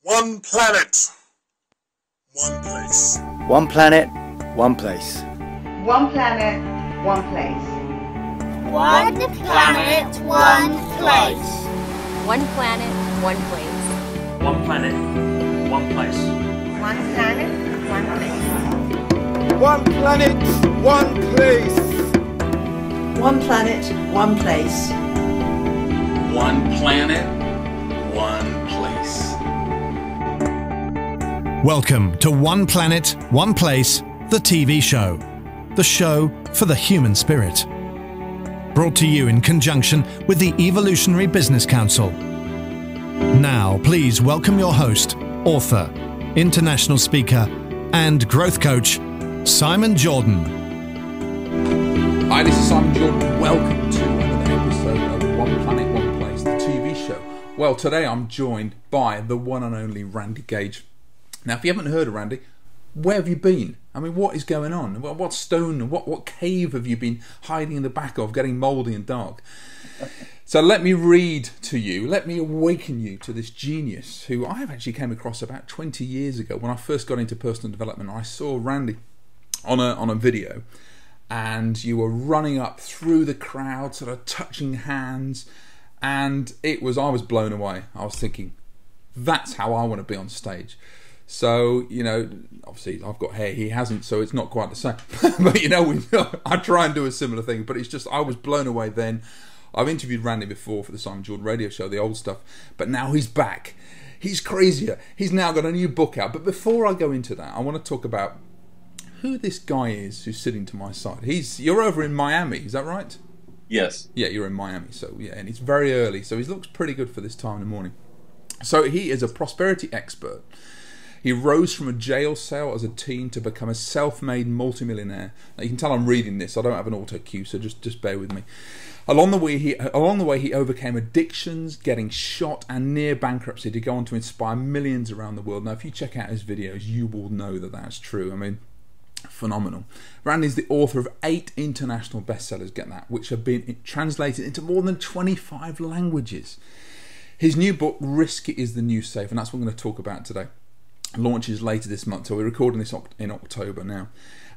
One planet, one place. One planet, one place. One planet, one place. One planet, one place. One planet, one place. One planet, one place. One planet, one place. One planet, one place. One planet, one place. One planet, one place. Welcome to One Planet, One Place, the TV show. The show for the human spirit. Brought to you in conjunction with the Evolutionary Business Council. Now, please welcome your host, author, international speaker, and growth coach, Simon Jordan. Hi, this is Simon Jordan. Welcome to another episode of One Planet, One Place, the TV show. Well, today I'm joined by the one and only Randy Gage. Now, if you haven't heard of Randy, where have you been? I mean, what is going on? What stone, what cave have you been hiding in the back of, getting mouldy and dark? So let me read to you, let me awaken you to this genius who I actually came across about 20 years ago when I first got into personal development. I saw Randy on a video, and you were running up through the crowd, sort of touching hands, and I was blown away. I was thinking, that's how I want to be on stage. So, you know, obviously I've got hair, he hasn't, so it's not quite the same. But, you know, I try and do a similar thing, but it's just, I was blown away then. I've interviewed Randy before for the Simon Jordan radio show, the old stuff, but now he's back. He's crazier. He's now got a new book out. But before I go into that, I want to talk about who this guy is who's sitting to my side. You're over in Miami, is that right? Yes. Yeah, you're in Miami, so yeah, and it's very early, so he looks pretty good for this time in the morning. So he is a prosperity expert. He rose from a jail cell as a teen to become a self-made multimillionaire. Now, you can tell I'm reading this. I don't have an auto cue, so just bear with me. Along the way, he overcame addictions, getting shot, and near bankruptcy to go on to inspire millions around the world. Now, if you check out his videos, you will know that that's true. I mean, phenomenal. Randy's the author of 8 international bestsellers, get that, which have been translated into more than 25 languages. His new book, Risky is the New Safe, and that's what we're going to talk about today. Launches later this month, so we're recording this in October now,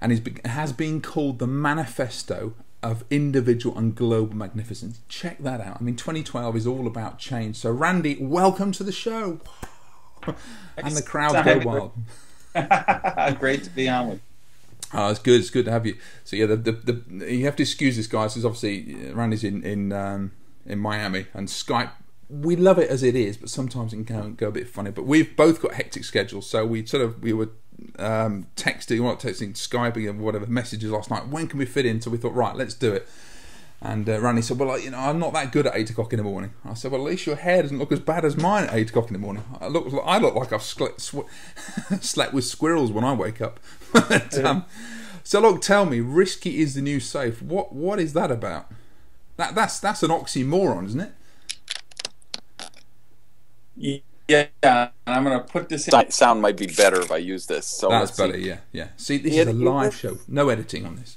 and has been called the manifesto of individual and global magnificence. Check that out. I mean, 2012 is all about change. So Randy, welcome to the show. And the crowd go wild. Great to be on with. Oh, it's good to have you. So yeah, you have to excuse this, guys, because obviously Randy's in Miami, and Skype, we love it as it is, but sometimes it can go a bit funny. But we've both got hectic schedules, so we were texting, Skyping, and whatever messages last night. When can we fit in? So we thought, right, let's do it. And Randy said, well, you know, I'm not that good at 8 o'clock in the morning. I said, well, at least your hair doesn't look as bad as mine at 8 o'clock in the morning. I look like I've slept with squirrels when I wake up. But, so look, tell me, risky is the new safe. What is that about? That's an oxymoron, isn't it? Yeah, and I'm going to put this in. Sound might be better if I use this. So that's better, yeah. See, this is a live show. No editing on this.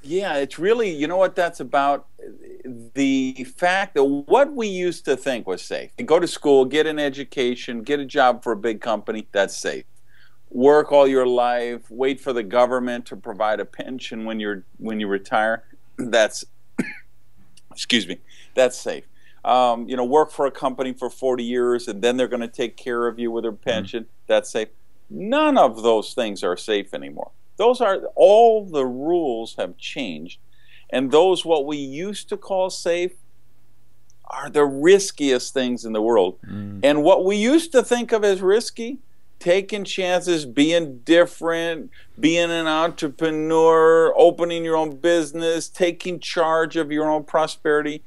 Yeah, it's really, you know what that's about? The fact that what we used to think was safe. Go to school, get an education, get a job for a big company, that's safe. Work all your life, wait for the government to provide a pension when you retire, that's, excuse me, that's safe. You know, work for a company for 40 years and then they're going to take care of you with a pension, that's safe. None of those things are safe anymore. All the rules have changed, and those what we used to call safe are the riskiest things in the world. And what we used to think of as risky, taking chances, being different, being an entrepreneur, opening your own business, taking charge of your own prosperity,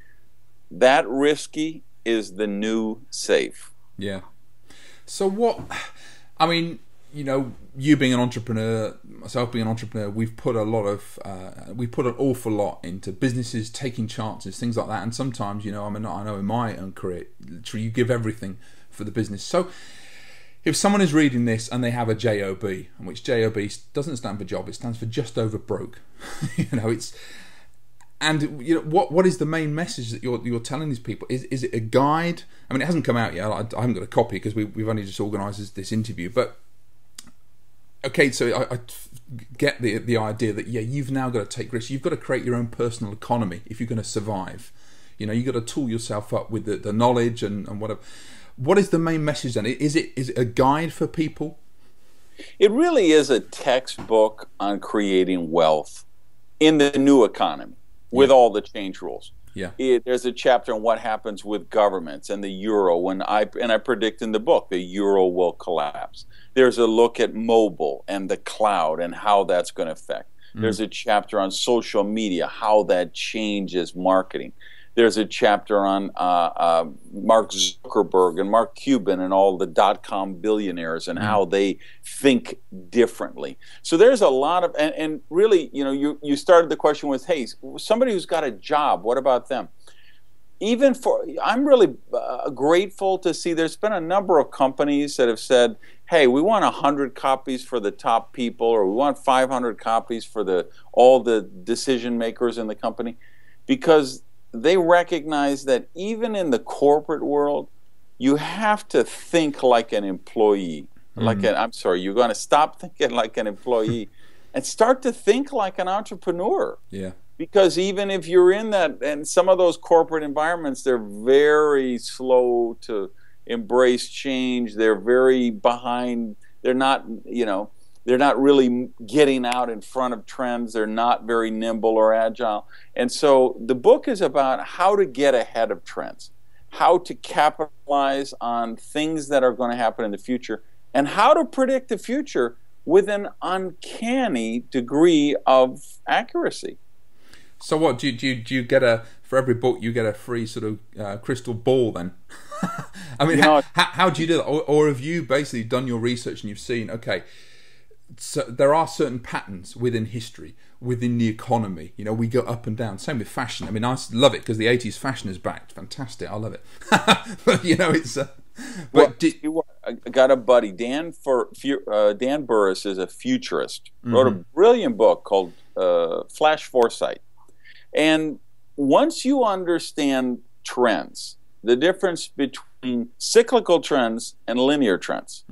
that risky is the new safe. Yeah. So I mean, you know, you being an entrepreneur, myself being an entrepreneur, we've put an awful lot into businesses, taking chances, things like that. And sometimes, you know, I know in my own career, literally you give everything for the business. So if someone is reading this and they have a JOB, which JOB doesn't stand for job, it stands for just over broke. You know, And what is the main message that you're telling these people? Is it a guide? I mean, it hasn't come out yet. I haven't got a copy because we've only just organised this interview. But okay, so I get the idea that you've now got to take risks. You've got to create your own personal economy if you're going to survive. You've got to tool yourself up with the knowledge and whatever. What is the main message then? Is it a guide for people? It really is a textbook on creating wealth in the new economy with all the change rules. Yeah. There's a chapter on what happens with governments and the euro. I predict in the book the euro will collapse. There's a look at mobile and the cloud and how that's going to affect. There's a chapter on social media, how that changes marketing. There's a chapter on Mark Zuckerberg and Mark Cuban and all the dot-com billionaires and how they think differently. So there's a lot of, and really, you started the question with, hey, somebody who's got a job, what about them? I'm really grateful to see there's been a number of companies that have said, hey, we want 100 copies for the top people, or we want 500 copies for all the decision makers in the company, because they recognize that even in the corporate world, you have to think like an employee. You're going to stop thinking like an employee and start to think like an entrepreneur. Yeah. Because even if you're in that, and some of those corporate environments, they're very slow to embrace change. They're very behind. They're not, they're not really getting out in front of trends. They're not very nimble or agile. And so the book is about how to get ahead of trends, how to capitalize on things that are going to happen in the future, and how to predict the future with an uncanny degree of accuracy. So what, do you get for every book you get a free sort of crystal ball then? I mean, how do you do that? Or have you basically done your research and you've seen, okay, so there are certain patterns within history, within the economy. We go up and down. Same with fashion. I mean, I love it because the 80s fashion is back. Fantastic. I love it. But, it's... I got a buddy, Dan Burris is a futurist, wrote a brilliant book called Flash Foresight. And once you understand trends, the difference between cyclical trends and linear trends,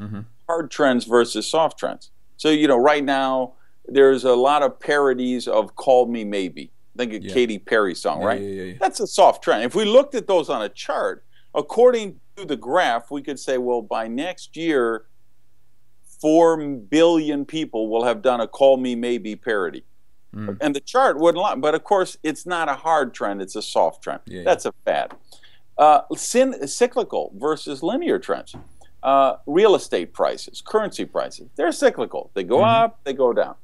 hard trends versus soft trends. So, right now, there's a lot of parodies of Call Me Maybe. Think of Katy Perry's song, right? Yeah. That's a soft trend. If we looked at those on a chart, according to the graph, we could say, well, by next year, 4 billion people will have done a Call Me Maybe parody. And the chart wouldn't lie. But, of course, it's not a hard trend. It's a soft trend. That's a fad. Cyclical versus linear trends. Real estate prices, currency prices, they're cyclical. They go up, they go down.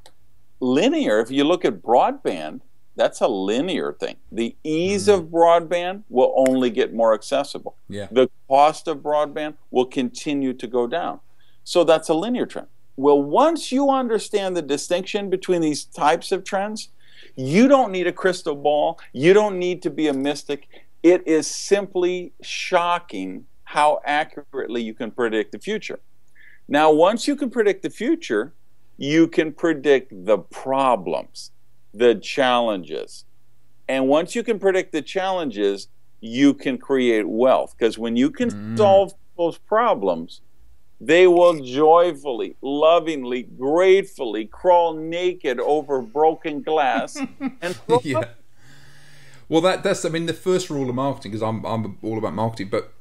Linear, if you look at broadband, that's a linear thing. The ease of broadband will only get more accessible. The cost of broadband will continue to go down. So that's a linear trend. Well, once you understand the distinction between these types of trends, you don't need a crystal ball. You don't need to be a mystic. It is simply shocking how accurately you can predict the future. Now, once you can predict the future, you can predict the problems, the challenges. And once you can predict the challenges, you can create wealth. Because when you can solve those problems, they will joyfully, lovingly, gratefully crawl naked over broken glass and throw up. Well, that's the first rule of marketing, because I'm all about marketing, but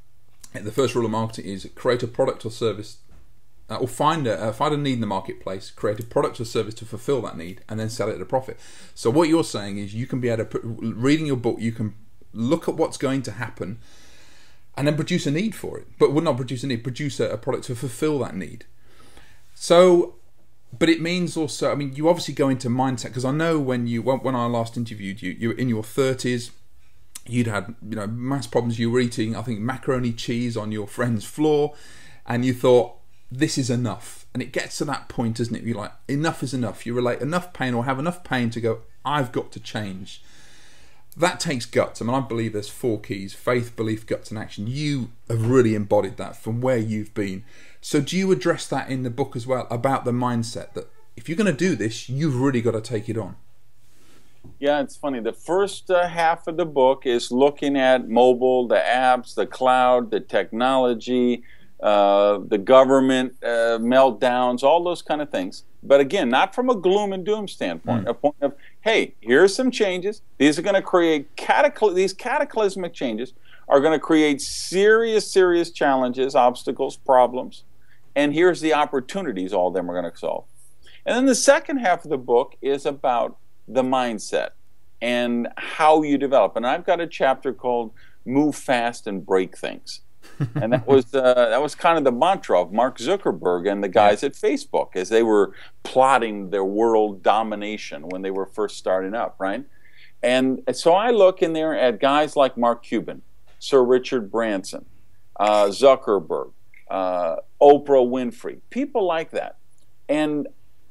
the first rule of marketing is create a product or service, or find a need in the marketplace, create a product or service to fulfill that need, and then sell it at a profit. So what you're saying is you can be able to reading your book, you can look at what's going to happen, and then produce a need for it. But would not produce a need, produce a product to fulfill that need. So, but it means also, you obviously go into mindset, because I know when I last interviewed you, you were in your 30s. You'd had mass problems. You were eating, I think, macaroni cheese on your friend's floor, and you thought, this is enough. And it gets to that point, doesn't it? You're like, enough is enough. You relate enough pain, or have enough pain to go, I've got to change. That takes guts. I believe there's 4 keys: faith, belief, guts, and action. You have really embodied that from where you've been. So do you address that in the book as well, about the mindset that if you're going to do this, you've really got to take it on? Yeah, it's funny. The first half of the book is looking at mobile, the apps, the cloud, the technology, the government meltdowns, all those kind of things. But again, not from a gloom and doom standpoint, a point of, hey, here's some changes. These are going to create these cataclysmic changes are going to create serious, serious challenges, obstacles, problems. And here's the opportunities all of them are going to solve. And then the second half of the book is about the mindset and how you develop. And I've got a chapter called Move Fast and Break Things. And that was kind of the mantra of Mark Zuckerberg and the guys at Facebook as they were plotting their world domination when they were first starting up, right? And so I look in there at guys like Mark Cuban, Sir Richard Branson, Zuckerberg, Oprah Winfrey, people like that. And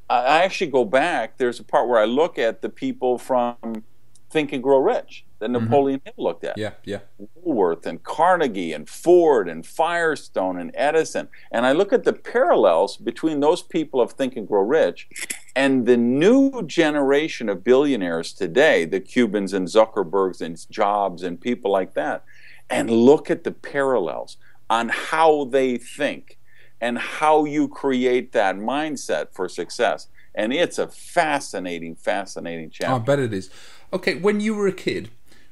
I actually go back, there's a part where I look at the people from Think and Grow Rich that Napoleon Hill looked at. Yeah. Woolworth and Carnegie and Ford and Firestone and Edison. And I look at the parallels between those people of Think and Grow Rich and the new generation of billionaires today, the Cubans and Zuckerbergs and Jobs and people like that, and look at the parallels on how they think and how you create that mindset for success. And it's a fascinating, fascinating chapter. I bet it is. Okay, when you were a kid,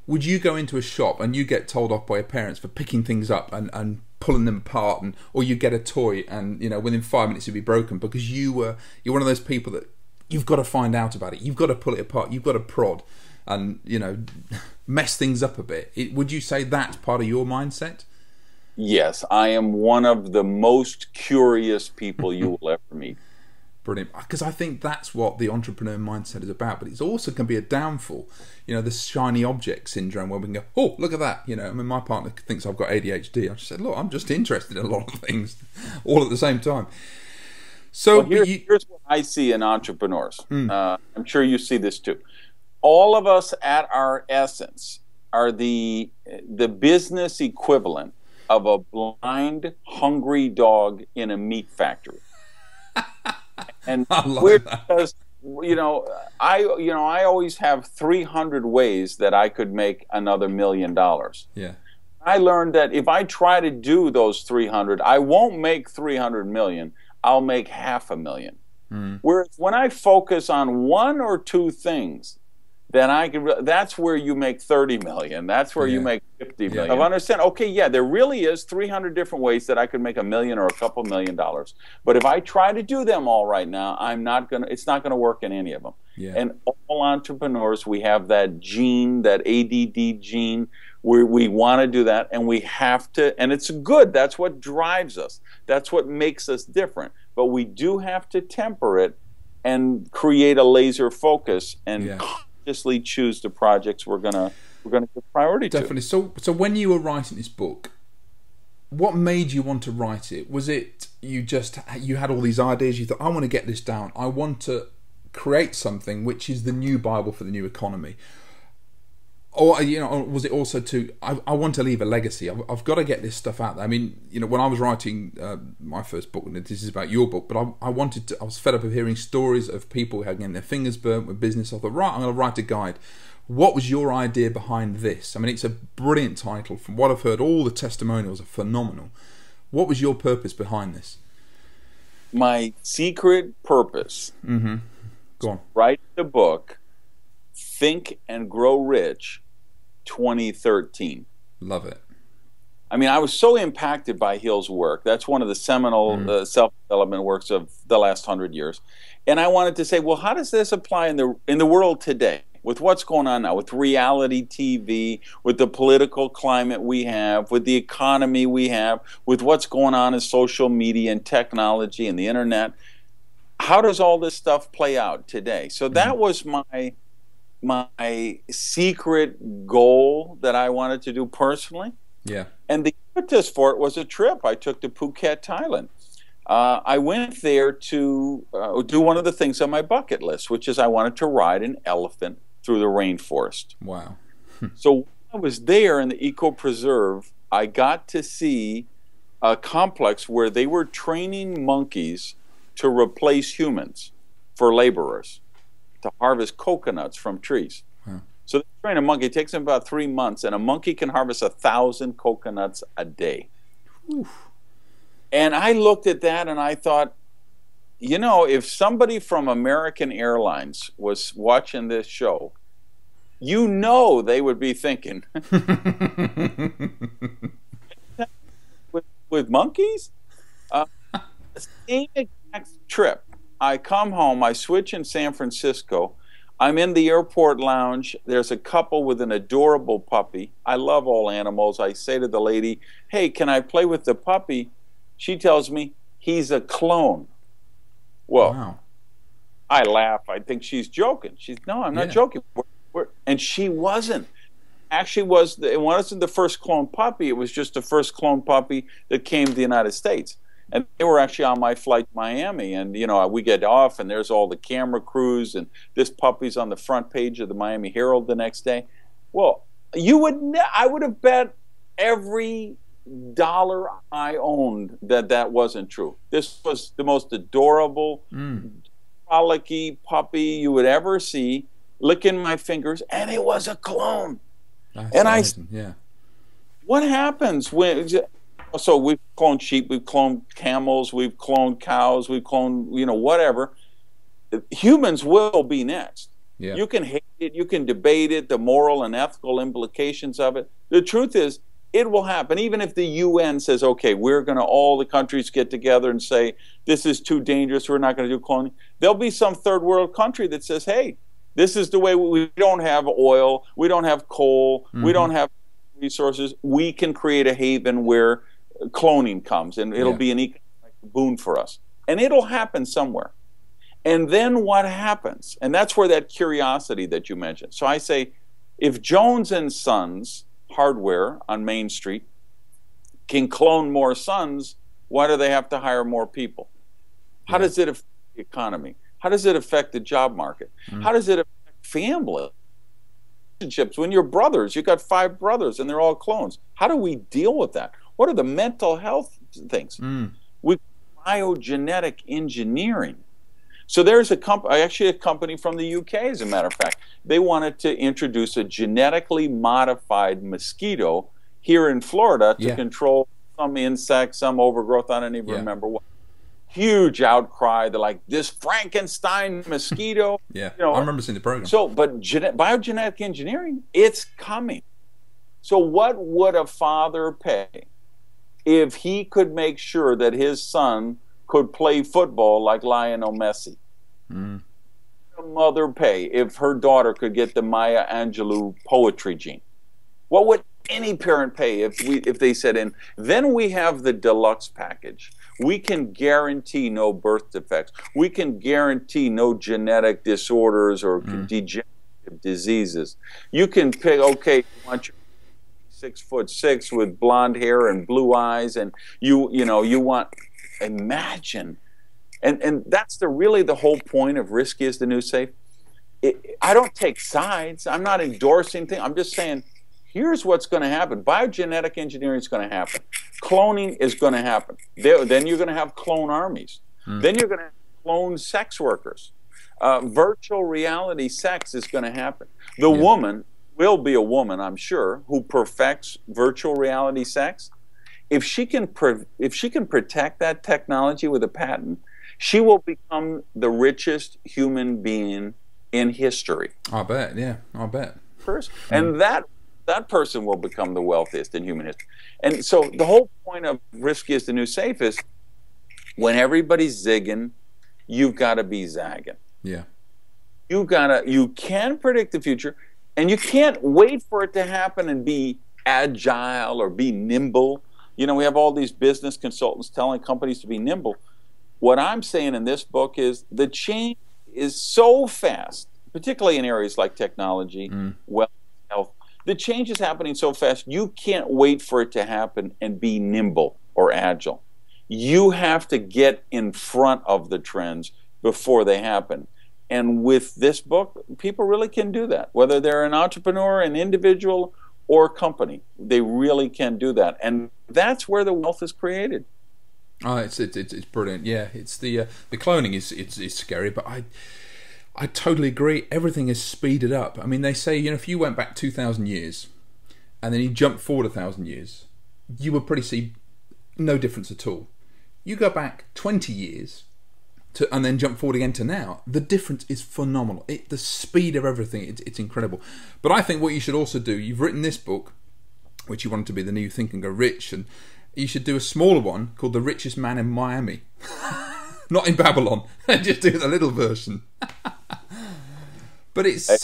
would you go into a shop and you get told off by your parents for picking things up and pulling them apart, or you get a toy and within 5 minutes it'd be broken because you're one of those people that you've got to find out about it, you've got to pull it apart, you've got to prod and mess things up a bit. Would you say that's part of your mindset? Yes, I am one of the most curious people you will ever meet. Brilliant, because I think that's what the entrepreneur mindset is about. But it also can be a downfall, the shiny object syndrome, where we can go, oh, look at that. I mean, my partner thinks I've got ADHD. I just said, look, I'm just interested in a lot of things, all at the same time. So here's what I see in entrepreneurs. I'm sure you see this too. All of us, at our essence, are the business equivalent of a blind, hungry dog in a meat factory. And because I always have 300 ways that I could make another $1 million. Yeah. I learned that if I try to do those 300, I won't make 300 million. I'll make $500,000. Whereas when I focus on one or two things, then that's where you make 30 million. That's where you make 50 million. I understand, okay, yeah, there really is 300 different ways that I could make $1 million or a couple $1 million. But if I try to do them all right now, it's not gonna work in any of them. Yeah. And all entrepreneurs, we have that gene, that ADD gene, where we want to do that, and we have to, and it's good, that's what drives us. That's what makes us different. But we do have to temper it and create a laser focus and consciously choose the projects we're gonna give priority to. Definitely. So when you were writing this book, what made you want to write it? Was it you had all these ideas, you thought, I want to get this down, I want to create something which is the new Bible for the new economy? Or was it also I want to leave a legacy, I've got to get this stuff out there? I mean, when I was writing my first book, and this is about your book, but I was fed up of hearing stories of people having their fingers burnt with business. I thought, right, I'm going to write a guide. What was your idea behind this? I mean, it's a brilliant title. From what I've heard, all the testimonials are phenomenal. What was your purpose behind this? My secret purpose, Go on. Write the book, Think and Grow Rich, 2013. Love it. I mean, I was so impacted by Hill's work. That's one of the seminal self-development works of the last 100 years. And I wanted to say, well, how does this apply in the world today, with what's going on now, with reality TV, with the political climate we have, with the economy we have, with what's going on in social media and technology and the internet? How does all this stuff play out today? So that was my secret goal that I wanted to do personally. Yeah. And the impetus for it was a trip I took to Phuket, Thailand. I went there to do one of the things on my bucket list, which is I wanted to ride an elephant through the rainforest. Wow. So when I was there in the eco preserve, I got to see a complex where they were training monkeys to replace humans for laborers, to harvest coconuts from trees. So they train a monkey. It takes them about 3 months, and a monkey can harvest 1,000 coconuts a day. Oof. And I looked at that and I thought, you know, if somebody from American Airlines was watching this show, you know they would be thinking, with monkeys? Same exact trip. I come home, I switch in San Francisco. I'm in the airport lounge. There's a couple with an adorable puppy. I love all animals. I say to the lady, hey, can I play with the puppy? She tells me he's a clone. Well, wow. I laugh. I think she's joking. No, I'm not joking. And she wasn't. Actually, it wasn't the first clone puppy. It was just the first clone puppy that came to the United States. And they were actually on my flight to Miami. And, you know, we get off, and there's all the camera crews, and this puppy's on the front page of the Miami Herald the next day. Well, I would have bet every dollar I owned that wasn't true. This was the most adorable, frolicky puppy you would ever see, licking my fingers, and it was a clone. That's amazing. What happens when... So we've cloned sheep, we've cloned camels, we've cloned cows, we've cloned, you know, whatever. Humans will be next. Yeah. You can hate it, you can debate it, the moral and ethical implications of it. The truth is, it will happen. Even if the UN says, okay, all the countries get together and say, this is too dangerous, we're not going to do cloning. There'll be some third world country that says, hey, this is the way we don't have oil, we don't have coal, we don't have resources. We can create a haven where cloning comes, and it'll be an economic boon for us. And it'll happen somewhere. And then what happens? And that's where that curiosity that you mentioned. So I say, if Jones and Sons hardware on Main Street can clone more sons, why do they have to hire more people? How does it affect the economy? How does it affect the job market? How does it affect family relationships? When you're brothers, you've got 5 brothers and they're all clones. How do we deal with that? What are the mental health things? We biogenetic engineering. So there's actually a company from the UK, as a matter of fact. They wanted to introduce a genetically modified mosquito here in Florida to control some insects, some overgrowth. I don't even remember what. Huge outcry. They're like, this Frankenstein mosquito. You know, I remember seeing the program. So, but biogenetic engineering, it's coming. So what would a father pay if he could make sure that his son could play football like Lionel Messi? A mother pay if her daughter could get the Maya Angelou poetry gene? What would any parent pay if they said, and then we have the deluxe package. We can guarantee no birth defects. We can guarantee no genetic disorders or degenerative diseases. You can pick, okay, you want your 6'6" with blonde hair and blue eyes, and you want, imagine. And that's really the whole point of Risky is the New Safe. I don't take sides. I'm not endorsing things. I'm just saying, here's what's going to happen. Biogenetic engineering is going to happen. Cloning is going to happen. Then you're going to have clone armies. Then you're going to have clone sex workers. Virtual reality sex is going to happen. The woman will be a woman, I'm sure, who perfects virtual reality sex. If she can protect that technology with a patent, she will become the richest human being in history. I bet, I bet. And that person will become the wealthiest in human history. And so the whole point of Risky is the New Safe is when everybody's zigging, you've got to be zagging. Yeah. You can predict the future, and you can't wait for it to happen and be agile or be nimble. You know, we have all these business consultants telling companies to be nimble. What I'm saying in this book is the change is so fast, particularly in areas like technology, wealth, health. The change is happening so fast, you can't wait for it to happen and be nimble or agile. You have to get in front of the trends before they happen. And with this book, people really can do that. Whether they're an entrepreneur, an individual, or a company, they really can do that. And that's where the wealth is created. Oh, it's brilliant. Yeah, it's the cloning is scary, but I totally agree. Everything is speeded up. I mean, they say, if you went back 2,000 years and then you jump forward 1,000 years, you would probably see no difference at all. You go back 20 years and then jump forward again to now, the difference is phenomenal. The speed of everything, it's incredible. But I think what you should also do, you've written this book, which you want to be the new Think and Go Rich, and you should do a smaller one called The Richest Man in Miami. Not in Babylon. Just do the little version. But it's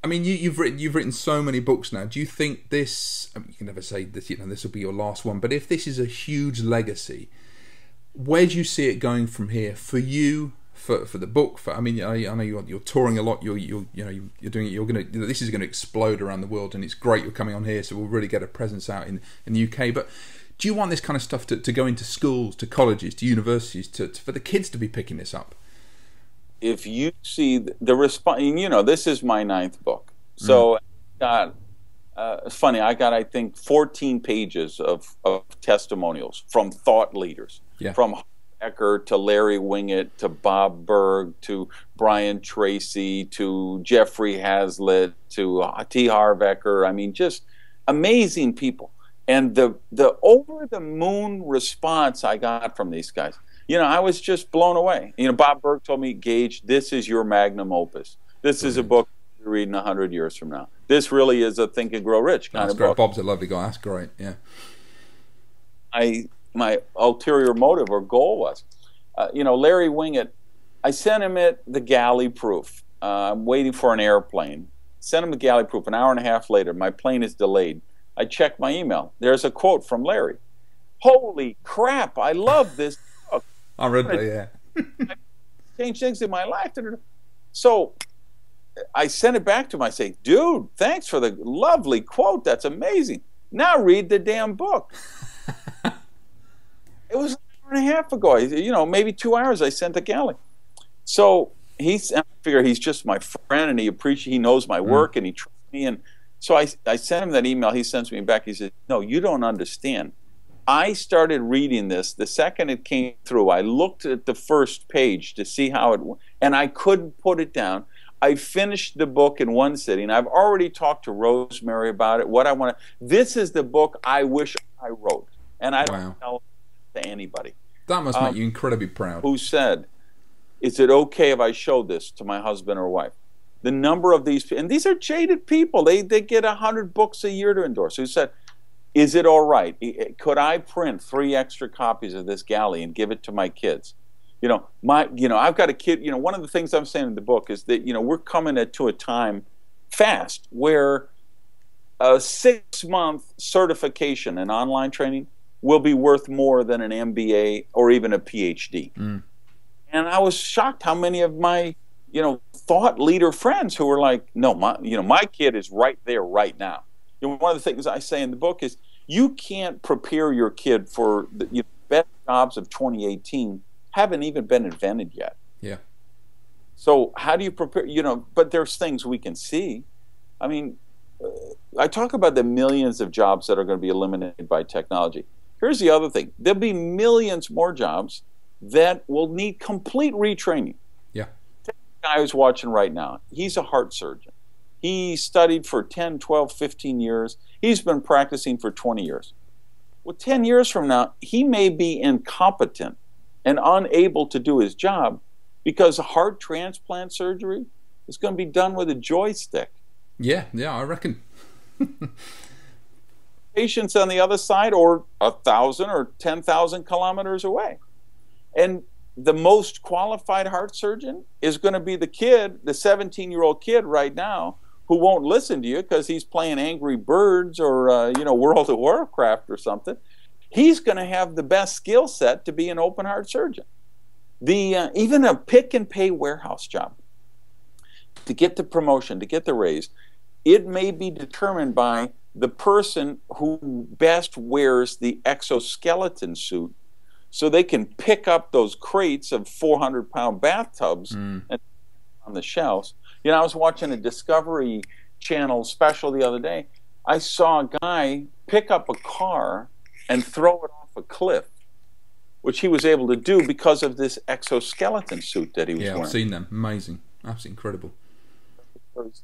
you've written so many books now. Do you think this? I mean, you can never say this. This will be your last one. But if this is a huge legacy, where do you see it going from here for you? For the book? I know you're touring a lot. You're doing it. You're gonna. This is going to explode around the world, and it's great you're coming on here. So we'll really get a presence out in the UK. But do you want this kind of stuff to go into schools, to colleges, to universities, for the kids to be picking this up? If you see the response, this is my 9th book. So it's funny, I got, I think, 14 pages of testimonials from thought leaders, from Ecker to Larry Wingett to Bob Berg to Brian Tracy to Jeffrey Hazlitt to T. Harv Eker. I mean, just amazing people. And the over-the-moon response I got from these guys, I was just blown away. Bob Berg told me, Gage, this is your magnum opus. This is a book you're reading 100 years from now. This really is a Think and Grow Rich kind of book. Bob's a lovely guy. That's great, yeah. My ulterior motive or goal was, Larry Wingett, I sent him the galley proof. I'm waiting for an airplane. Sent him the galley proof. An hour and a half later, my plane is delayed. I checked my email. There's a quote from Larry. Holy crap, I love this book. I read that, yeah. I changed things in my life. So I sent it back to him. I say, dude, thanks for the lovely quote. That's amazing. Now read the damn book. It was an hour and a half ago. Maybe 2 hours I sent the galley. So I figure he's just my friend, and he knows my work, and he trusts me. And so I sent him that email. He sends me back. He says, no, you don't understand. I started reading this the second it came through. I looked at the first page to see how it went, and I couldn't put it down. I finished the book in one sitting. I've already talked to Rosemary about it. This is the book I wish I wrote, and I don't tell it to anybody. That must make you incredibly proud. Who said, is it okay if I show this to my husband or wife? The number of these, and these are jaded people. They get 100 books a year to endorse. Who said, is it all right? Could I print 3 extra copies of this galley and give it to my kids? I've got a kid. One of the things I'm saying in the book is that we're coming to a time fast where a 6-month certification in online training will be worth more than an MBA or even a PhD. And I was shocked how many of my thought leader friends who were like, no, my kid is right there right now. One of the things I say in the book is you can't prepare your kid for the best jobs of 2018 haven't even been invented yet. Yeah. So how do you prepare? But there's things we can see. I mean, I talk about the millions of jobs that are going to be eliminated by technology. Here's the other thing. There'll be millions more jobs that will need complete retraining. Yeah. The guy who's watching right now, he's a heart surgeon. He studied for 10, 12, 15 years. He's been practicing for 20 years. Well, 10 years from now, he may be incompetent and unable to do his job because heart transplant surgery is going to be done with a joystick. Yeah, I reckon. Patients on the other side, or 1,000 or 10,000 kilometers away. And the most qualified heart surgeon is going to be the kid, the 17-year-old kid right now, who won't listen to you because he's playing Angry Birds or World of Warcraft or something. He's going to have the best skill set to be an open heart surgeon. Even a pick and pay warehouse job, to get the promotion, to get the raise, it may be determined by the person who best wears the exoskeleton suit, so they can pick up those crates of 400-pound bathtubs and on the shelves. I was watching a Discovery Channel special the other day. I saw a guy pick up a car and throw it off a cliff which he was able to do because of this exoskeleton suit that he was wearing. I've seen them. Amazing. Absolutely incredible.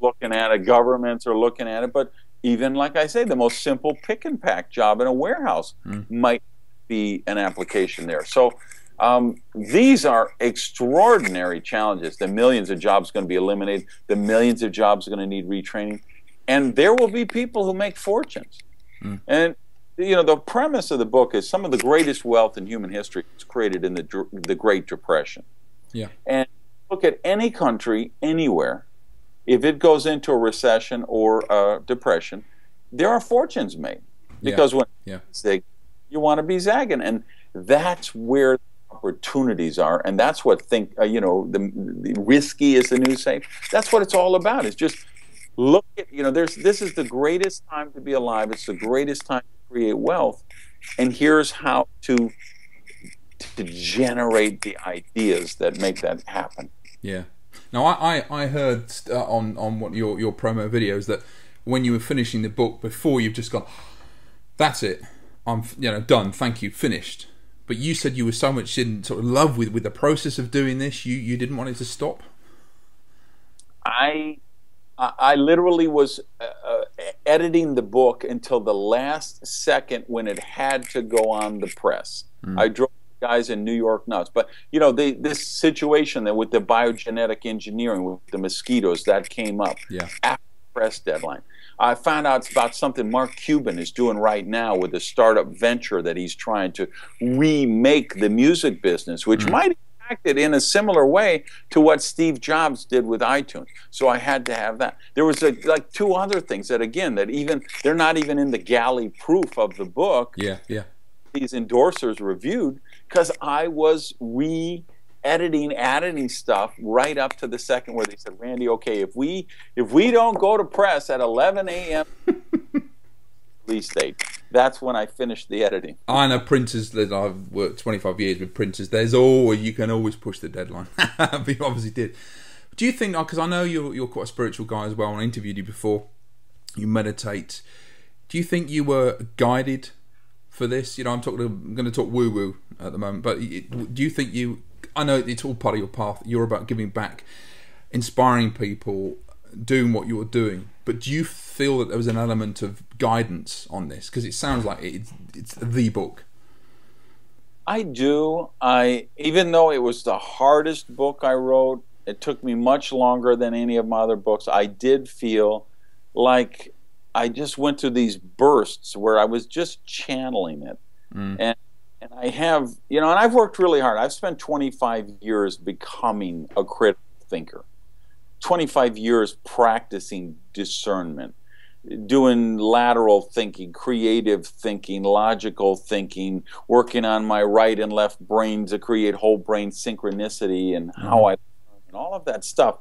Looking at it, governments are looking at it, but even, like I say, the most simple pick and pack job in a warehouse might be an application there. So these are extraordinary challenges. The millions of jobs going to be eliminated. The millions of jobs are going to need retraining. And there will be people who make fortunes. And, you know, the premise of the book is some of the greatest wealth in human history was created in the Great Depression. Yeah. And look at any country, anywhere, if it goes into a recession or a depression, there are fortunes made. Because when you want to be zagging. And that's where opportunities are. And that's what you know, the risky is the new safe. That's what it's all about. It's just look at, you know, this is the greatest time to be alive. It's the greatest time to create wealth. And here's how to generate the ideas that make that happen. Yeah. Now, I heard on what your promo videos that when you were finishing the book, before you've just gone, that's it, I'm done, thank you, finished. But you said you were so much in sort of love with the process of doing this, you didn't want it to stop. I literally was editing the book until the last second when it had to go on the press. I drove guys in New York nuts. But, you know, this situation that with the biogenetic engineering, with the mosquitoes, that came up after the press deadline. I found out about something Mark Cuban is doing right now with a startup venture that he's trying to remake the music business, which might have acted in a similar way to what Steve Jobs did with iTunes. So I had to have that. There was like two other things that, again, that even they're not even in the galley proof of the book. These endorsers reviewed, because I was re-editing, adding stuff right up to the second where they said, Randy, okay, if we don't go to press at 11 a.m. release date, that's when I finished the editing. I know printers that I've worked 25 years with printers. You can always push the deadline. But you obviously did. Do you think, because I know you're quite a spiritual guy as well, and I interviewed you before, you meditate. Do you think you were guided for this? You know, I'm going to talk woo-woo at the moment, but do you think I know it's all part of your path, you're about giving back, inspiring people, doing what you're doing, but do you feel that there was an element of guidance on this? Because it sounds like it's the book. I do. Even though it was the hardest book I wrote, it took me much longer than any of my other books, I did feel like I just went through these bursts where I was just channeling it. And I have, you know, and I've worked really hard. I've spent 25 years becoming a critical thinker, 25 years practicing discernment, doing lateral thinking, creative thinking, logical thinking, working on my right and left brains to create whole brain synchronicity and how I learn and all of that stuff.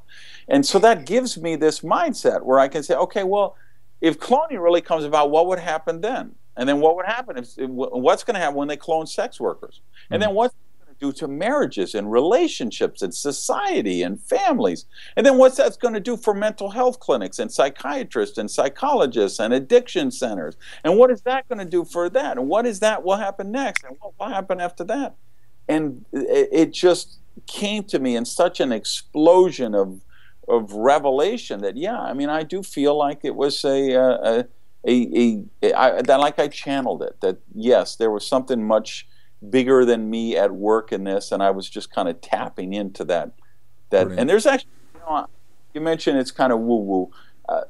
And so that gives me this mindset where I can say, okay, well, if cloning really comes about, what would happen then? And then what would happen what's going to happen when they clone sex workers? And then what's it going to do to marriages and relationships and society and families? And then what's that going to do for mental health clinics and psychiatrists and psychologists and addiction centers? And what is that going to do for that? And what is that will happen next? And what will happen after that? And it just came to me in such an explosion of revelation that, yeah, I mean, I do feel like it was like I channeled it, that yes, there was something much bigger than me at work in this, and I was just kind of tapping into that. And there's actually, you mentioned it's kind of woo-woo.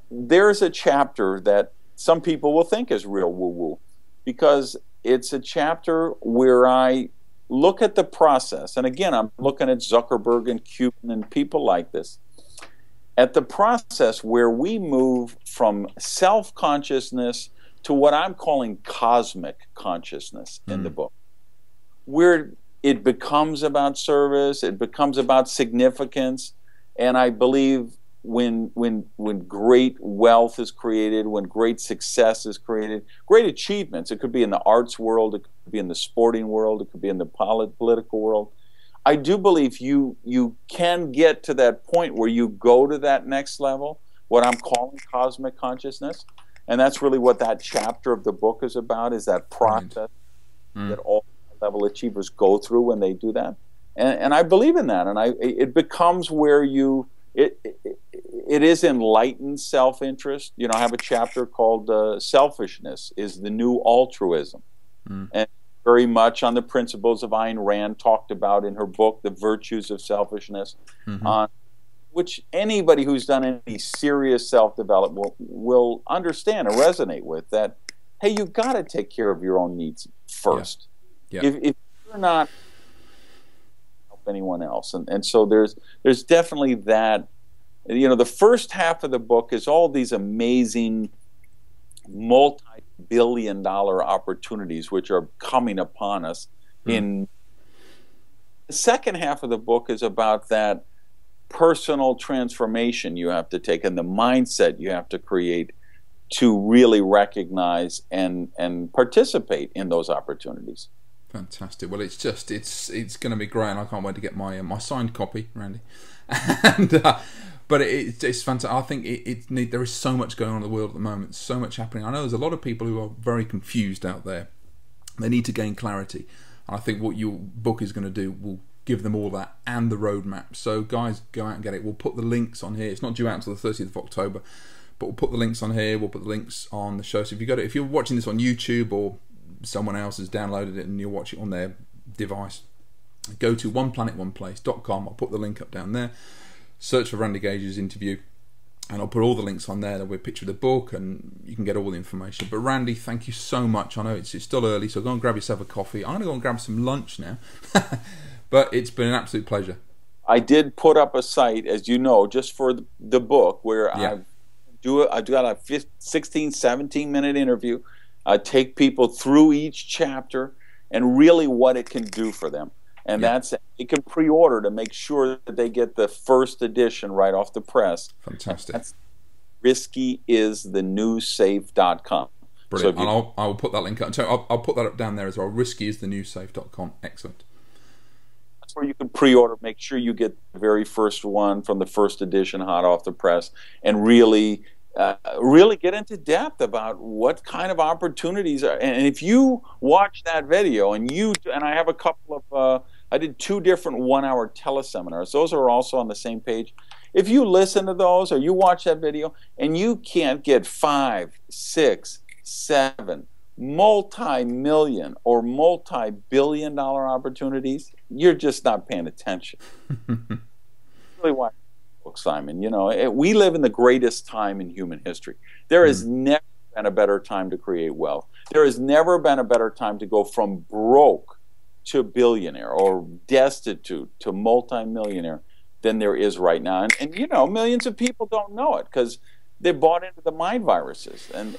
There's a chapter that some people will think is real woo-woo, because it's a chapter where I look at the process, and again, I'm looking at Zuckerberg and Cuban and people like this, at the process where we move from self-consciousness to what I'm calling cosmic consciousness in the book, where it becomes about service, it becomes about significance, and I believe when great wealth is created, when great success is created, great achievements, it could be in the arts world, it could be in the sporting world, it could be in the political world, I do believe you can get to that point where you go to that next level, what I'm calling cosmic consciousness, and that's really what that chapter of the book is about, is that process that all level achievers go through when they do that. And I believe in that. And it becomes where it is enlightened self-interest. You know, I have a chapter called Selfishness is the New Altruism. And very much on the principles of Ayn Rand talked about in her book, The Virtues of Selfishness, which anybody who's done any serious self-development will understand and resonate with, that, hey, you've got to take care of your own needs first. If you're not, help anyone else. And so there's definitely that. You know, the first half of the book is all these amazing multi-billion-dollar opportunities which are coming upon us. In the second half of the book is about that personal transformation you have to take and the mindset you have to create to really recognize and participate in those opportunities. Fantastic. Well, it's going to be great, and I can't wait to get my signed copy, Randy. And but it's fantastic. I think there is so much going on in the world at the moment, so much happening. I know there's a lot of people who are very confused out there. They need to gain clarity. And I think what your book is going to do will give them all that and the roadmap. So guys, go out and get it. We'll put the links on here. It's not due out until the 30th of October, but we'll put the links on here. We'll put the links on the show. So if you're watching this on YouTube or someone else has downloaded it and you're watching it on their device, go to oneplanet.oneplace.com. I'll put the link up down there. Search for Randy Gage's interview, and I'll put all the links on there. There'll be a picture of the book, and you can get all the information. But Randy, thank you so much. I know it's still early, so go and grab yourself a coffee. I'm going to go and grab some lunch now. But it's been an absolute pleasure. I did put up a site, as you know, just for the book, where I've got a 16, 17-minute interview. I take people through each chapter and really what it can do for them. And you can pre-order to make sure that they get the first edition right off the press. Fantastic. That's riskyisthenewsafe.com. Brilliant. So I'll put that link up. So I'll put that up down there as well. Riskyisthenewsafe.com. Excellent. That's where you can pre-order. Make sure you get the very first one from the first edition, hot off the press, and really get into depth about what kind of opportunities are. And if you watch that video, and I have a couple of, I did 2 different 1-hour teleseminars. Those are also on the same page. If you listen to those or you watch that video and you can't get 5, 6, 7 multi-million or multi-billion-dollar opportunities, you're just not paying attention. Really why. Simon, you know, we live in the greatest time in human history. There has never been a better time to create wealth. There has never been a better time to go from broke to billionaire or destitute to multimillionaire than there is right now. And you know, millions of people don't know it because they bought into the mind viruses. And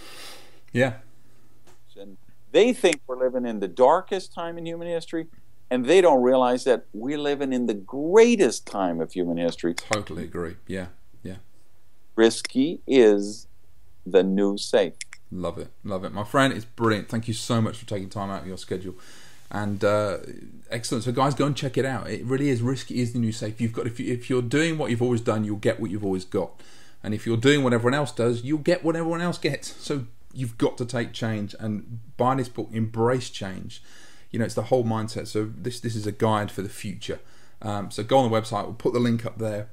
they think we're living in the darkest time in human history. And they don't realize that we're living in the greatest time of human history. Totally agree. Yeah. Risky is the new safe. Love it. My friend, it's brilliant. Thank you so much for taking time out of your schedule. And excellent. So guys, go and check it out. It really is. Risky is the new safe. If you're doing what you've always done, you'll get what you've always got. And if you're doing what everyone else does, you'll get what everyone else gets. So you've got to take change and buy this book, embrace change. You know, it's the whole mindset. So this is a guide for the future. So go on the website. We'll put the link up there.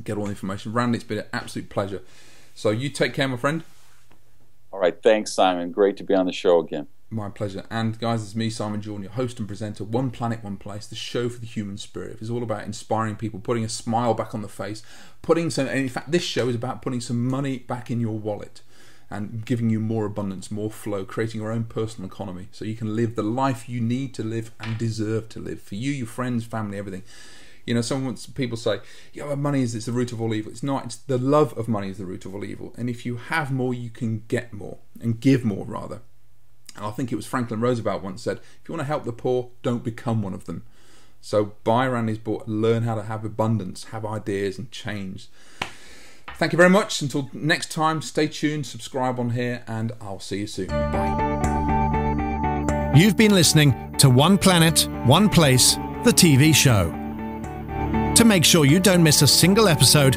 Get all the information. Randy, it's been an absolute pleasure. So you take care, my friend. All right. Thanks, Simon. Great to be on the show again. My pleasure. And guys, it's me, Simon Jordan, your host and presenter, One Planet, One Place, the show for the human spirit. It's all about inspiring people, putting a smile back on the face, and in fact, this show is about putting some money back in your wallet and giving you more abundance, more flow, creating your own personal economy so you can live the life you need to live and deserve to live for you, your friends, family, everything. You know, people say, yeah, money is the root of all evil. It's not. It's the love of money is the root of all evil. And if you have more, you can get more and give more, rather. And I think it was Franklin Roosevelt once said, if you want to help the poor, don't become one of them. So buy Randy's book, learn how to have abundance, have ideas and change. Thank you very much. Until next time, stay tuned, subscribe on here, and I'll see you soon. Bye. You've been listening to One Planet, One Place, the TV show. To make sure you don't miss a single episode,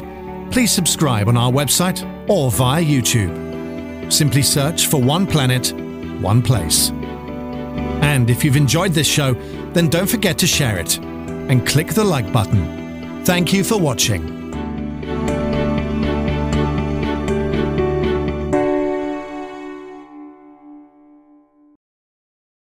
please subscribe on our website or via YouTube. Simply search for One Planet, One Place. And if you've enjoyed this show, then don't forget to share it and click the like button. Thank you for watching.